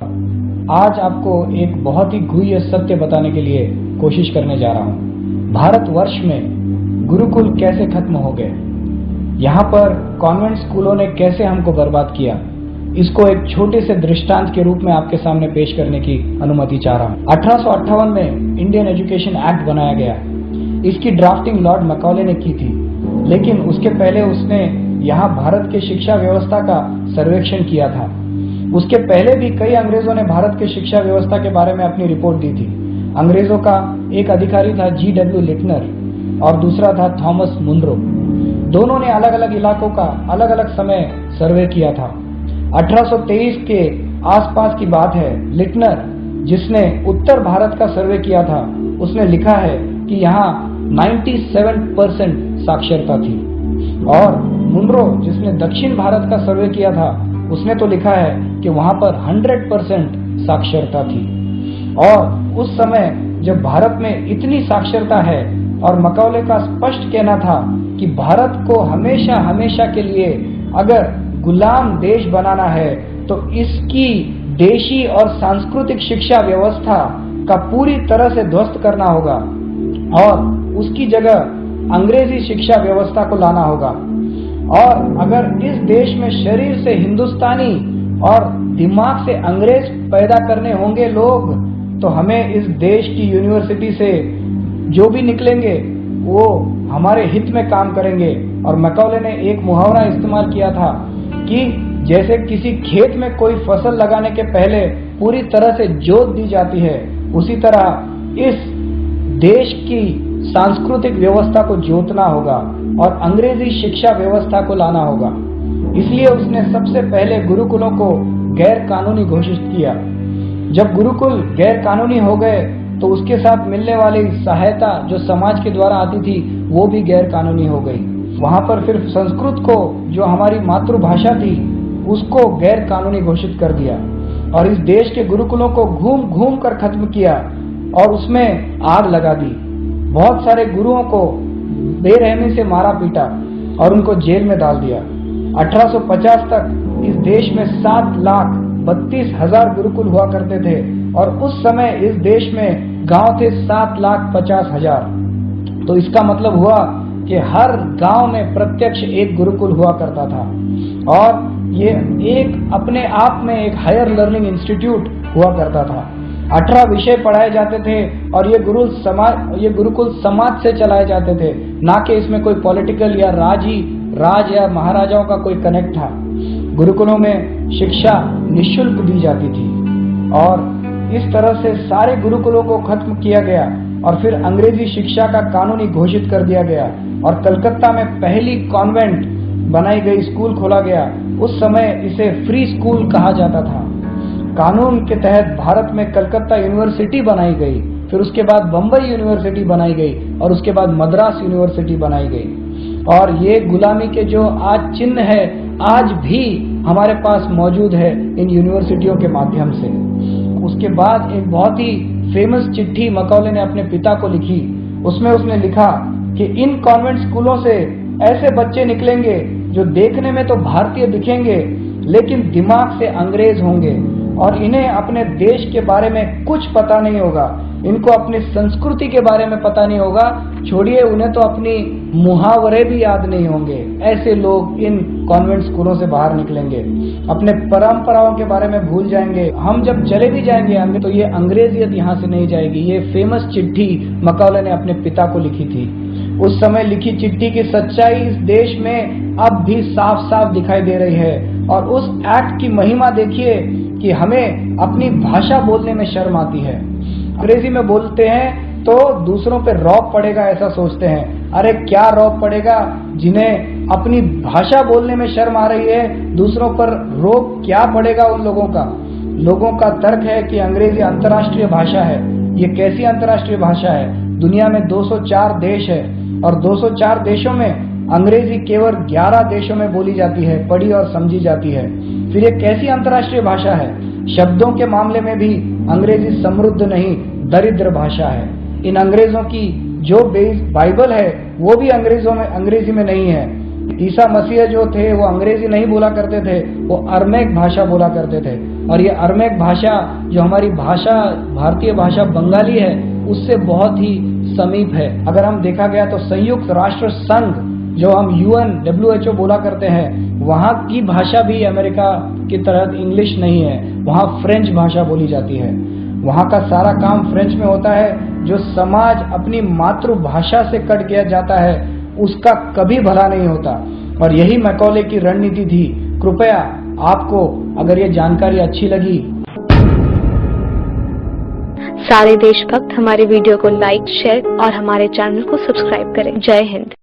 आज आपको एक बहुत ही गुह्य सत्य बताने के लिए कोशिश करने जा रहा हूँ। भारतवर्ष में गुरुकुल कैसे खत्म हो गए, यहाँ पर कॉन्वेंट स्कूलों ने कैसे हमको बर्बाद किया, इसको एक छोटे से दृष्टांत के रूप में आपके सामने पेश करने की अनुमति चाह रहा हूँ। 1858 में इंडियन एजुकेशन एक्ट बनाया गया। इसकी ड्राफ्टिंग लॉर्ड मैकॉले ने की थी, लेकिन उसके पहले उसने यहाँ भारत के शिक्षा व्यवस्था का सर्वेक्षण किया था। उसके पहले भी कई अंग्रेजों ने भारत के शिक्षा व्यवस्था के बारे में अपनी रिपोर्ट दी थी। अंग्रेजों का एक अधिकारी था G.W. लिटनर और दूसरा था थॉमस मुनरो। दोनों ने अलग अलग इलाकों का अलग अलग समय सर्वे किया था। 1823 के आसपास की बात है। लिटनर, जिसने उत्तर भारत का सर्वे किया था, उसने लिखा है कि यहाँ 97% साक्षरता थी, और मुनरो, जिसने दक्षिण भारत का सर्वे किया था, उसने तो लिखा है कि वहां पर 100% साक्षरता थी। और उस समय जब भारत में इतनी साक्षरता है, और मैकॉले का स्पष्ट कहना था कि भारत को हमेशा हमेशा के लिए अगर गुलाम देश बनाना है तो इसकी देशी और सांस्कृतिक शिक्षा व्यवस्था का पूरी तरह से ध्वस्त करना होगा और उसकी जगह अंग्रेजी शिक्षा व्यवस्था को लाना होगा। और अगर इस देश में शरीर से हिंदुस्तानी और दिमाग से अंग्रेज पैदा करने होंगे लोग, तो हमें इस देश की यूनिवर्सिटी से जो भी निकलेंगे वो हमारे हित में काम करेंगे। और मैकॉले ने एक मुहावरा इस्तेमाल किया था कि जैसे किसी खेत में कोई फसल लगाने के पहले पूरी तरह से जोत दी जाती है, उसी तरह इस देश की सांस्कृतिक व्यवस्था को जोतना होगा और अंग्रेजी शिक्षा व्यवस्था को लाना होगा। इसलिए उसने सबसे पहले गुरुकुलों को गैर कानूनी घोषित किया। जब गुरुकुल गैर कानूनी हो गए तो उसके साथ मिलने वाली सहायता जो समाज के द्वारा आती थी वो भी गैर कानूनी हो गई। वहां पर फिर संस्कृत को, जो हमारी मातृभाषा थी, उसको गैर कानूनी घोषित कर दिया और इस देश के गुरुकुलों को घूम घूम कर खत्म किया और उसमें आग लगा दी। बहुत सारे गुरुओं को बेरहमी से मारा पीटा और उनको जेल में डाल दिया। 1850 तक इस देश में 7,32,000 गुरुकुल हुआ करते थे और उस समय इस देश में गांव थे 7,50,000। तो इसका मतलब हुआ कि हर गांव में प्रत्यक्ष एक गुरुकुल हुआ करता था और ये एक अपने आप में एक हायर लर्निंग इंस्टीट्यूट हुआ करता था। 18 विषय पढ़ाए जाते थे और ये गुरुकुल समाज से चलाए जाते थे, ना कि इसमें कोई पॉलिटिकल या राज या महाराजाओं का कोई कनेक्ट था। गुरुकुलों में शिक्षा निःशुल्क दी जाती थी और इस तरह से सारे गुरुकुलों को खत्म किया गया और फिर अंग्रेजी शिक्षा का कानूनी घोषित कर दिया गया और कलकत्ता में पहली कॉन्वेंट बनाई गई, स्कूल खोला गया। उस समय इसे फ्री स्कूल कहा जाता था। कानून के तहत भारत में कलकत्ता यूनिवर्सिटी बनाई गई, फिर उसके बाद बम्बई यूनिवर्सिटी बनाई गई और उसके बाद मद्रास यूनिवर्सिटी बनाई गई। और ये गुलामी के जो आज चिन्ह है, आज भी हमारे पास मौजूद है इन यूनिवर्सिटियों के माध्यम से। उसके बाद एक बहुत ही फेमस चिट्ठी मैकॉले ने अपने पिता को लिखी। उसमें उसने लिखा कि इन कॉन्वेंट स्कूलों से ऐसे बच्चे निकलेंगे जो देखने में तो भारतीय दिखेंगे लेकिन दिमाग से अंग्रेज होंगे और इन्हें अपने देश के बारे में कुछ पता नहीं होगा, इनको अपनी संस्कृति के बारे में पता नहीं होगा, छोड़िए उन्हें तो अपनी मुहावरे भी याद नहीं होंगे। ऐसे लोग इन कॉन्वेंट स्कूलों से बाहर निकलेंगे, अपने परंपराओं के बारे में भूल जाएंगे। हम जब चले भी जाएंगे तो ये अंग्रेजियत यहाँ से नहीं जाएगी। ये फेमस चिट्ठी मैकॉले ने अपने पिता को लिखी थी। उस समय लिखी चिट्ठी की सच्चाई इस देश में अब भी साफ साफ दिखाई दे रही है और उस एक्ट की महिमा देखिए कि हमें अपनी भाषा बोलने में शर्म आती है। अंग्रेजी में बोलते हैं तो दूसरों पे रौब पड़ेगा, ऐसा सोचते हैं। अरे क्या रौब पड़ेगा, जिन्हें अपनी भाषा बोलने में शर्म आ रही है, दूसरों पर रौब क्या पड़ेगा उन लोगों का। लोगों का तर्क है कि अंग्रेजी अंतर्राष्ट्रीय भाषा है। ये कैसी अंतर्राष्ट्रीय भाषा है? दुनिया में 204 देश है और 204 देशों में अंग्रेजी केवल 11 देशों में बोली जाती है, पढ़ी और समझी जाती है। फिर ये कैसी अंतर्राष्ट्रीय भाषा है? शब्दों के मामले में भी अंग्रेजी समृद्ध नहीं, दरिद्र भाषा है। इन अंग्रेजों की जो बाइबल है वो भी अंग्रेजी में नहीं है। ईसा मसीह जो थे वो अंग्रेजी नहीं बोला करते थे, वो अरमैक भाषा बोला करते थे। और ये अरमैक भाषा जो हमारी भाषा भारतीय भाषा बंगाली है उससे बहुत ही समीप है। अगर हम देखा गया तो संयुक्त राष्ट्र संघ जो हम UN WHO बोला करते हैं, वहाँ की भाषा भी अमेरिका की तरह इंग्लिश नहीं है, वहाँ फ्रेंच भाषा बोली जाती है। वहाँ का सारा काम फ्रेंच में होता है। जो समाज अपनी मातृभाषा से कट गया जाता है उसका कभी भला नहीं होता, और यही मैकॉले की रणनीति थी। कृपया आपको अगर ये जानकारी अच्छी लगी, सारे देशभक्त हमारे वीडियो को लाइक, शेयर और हमारे चैनल को सब्सक्राइब करें। जय हिंद।